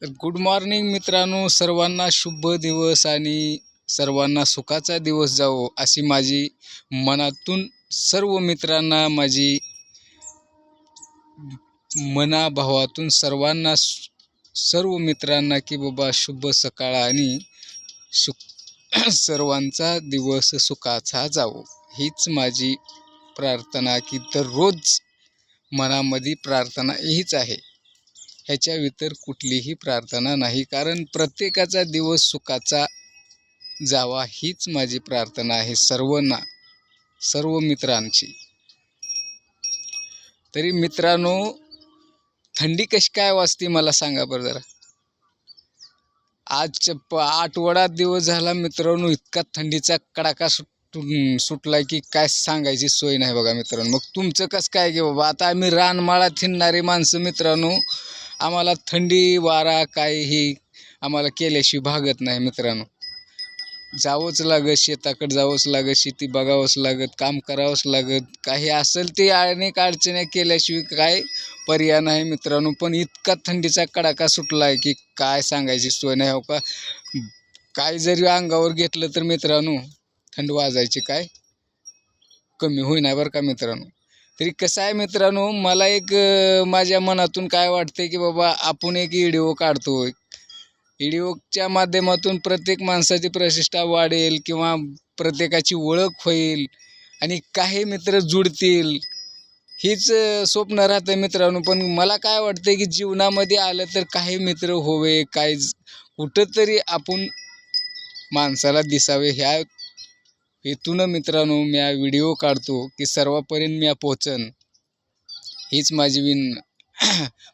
तर good morning मित्रांनो, सर्वांना शुभ दिवस आणि सर्वांना सुखाचा दिवस जावो अशी माझी मनातून सर्व मित्रांना माझी मनाभावातून सर्व मित्रांना की बाबा शुभ सकाळ आणि सर्वांचा दिवस सुखाचा जावो हीच माझी प्रार्थना की दररोज मनामध्ये प्रार्थना हीच आहे. ह्याच्या इतर कुठलीही प्रार्थना नाही, कारण प्रत्येकाचा दिवस सुखाचा जावा हीच माझी प्रार्थना आहे सर्व मित्रांची. तरी मित्रांनो, थंडी कशी काय वाजते मला सांगा बरं जरा. आज आठवडा दिवस झाला मित्रांनो, इतका थंडीचा कडाका सुटलाय की काय सांगायची सोय नाही बघा मित्रांनो. मग तुमचं कसं काय की बाबा, आता आम्ही रानमाळात हिंडणारी माणसं मित्रांनो, आम्हाला थंडी वारा काहीही आम्हाला केल्याशिवाय भागत नाही मित्रांनो. जावंच लागत, शेताकडे जावंच लागत, शेती बघावंच लागत, काम करावंच लागत, काही असेल ते अनेक अडचणी केल्याशिवाय काय पर्याय नाही मित्रांनो. पण इतका थंडीचा कडाका सुटला आहे की काय सांगायची सोय नाही. हो का, काय जरी अंगावर घेतलं तर मित्रांनो थंड वाजायची काय कमी होईना बरं का मित्रांनो. तरी कसं आहे मित्रांनो, मला एक माझ्या मनातून काय वाटते की बाबा, आपण एक व्हिडिओ काढतोय, व्हिडिओच्या माध्यमातून प्रत्येक माणसाची प्रतिष्ठा वाढेल किंवा प्रत्येकाची ओळख होईल आणि काही मित्र जुडतील, हीच स्वप्न राहतं मित्रांनो. पण मला काय वाटतं की जीवनामध्ये आलं तर काही मित्र होवे, काय कुठंतरी आपण माणसाला दिसावे, ह्या हेतून मित्रांनो मी व्हिडिओ काढतो की सर्वांपर्यंत मी पोचन. हीच माझी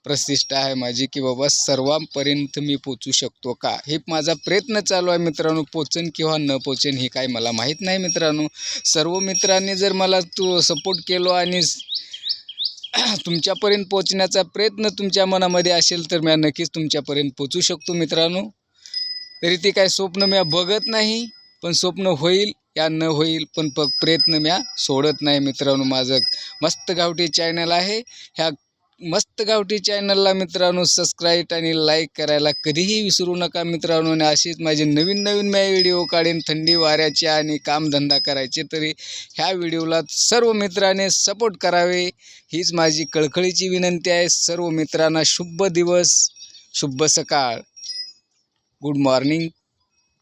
प्रतिष्ठा आहे माझी की बाबा सर्वांपर्यंत मी पोचू शकतो का, हे माझा प्रयत्न चालू आहे मित्रांनो. पोचन किंवा न पोचन हे काय मला माहीत नाही मित्रांनो. सर्व मित्रांनी जर मला सपोर्ट केलो आणि तुमच्यापर्यंत पोचण्याचा प्रयत्न तुमच्या मनामध्ये असेल तर मी नक्कीच तुमच्यापर्यंत पोचू शकतो मित्रांनो. तरी ते काय स्वप्न मी बघत नाही, पण स्वप्न होईल या न होईल पण प्रयत्न मी सोडत नाही मित्रांनो. माझं मस्त गावठी चॅनल आहे, ह्या मस्त गावठी चॅनलला मित्रांनो सबस्क्राईब आणि लाईक करायला कधीही विसरू नका मित्रांनो. आणि अशीच माझे नवीन मी व्हिडिओ काढेन थंडी वाऱ्याचे आणि कामधंदा करायचे, तरी ह्या व्हिडिओला सर्व मित्रांनी सपोर्ट करावे हीच माझी कळकळीची विनंती आहे. सर्व मित्रांना शुभ दिवस, शुभ सकाळ, गुड मॉर्निंग.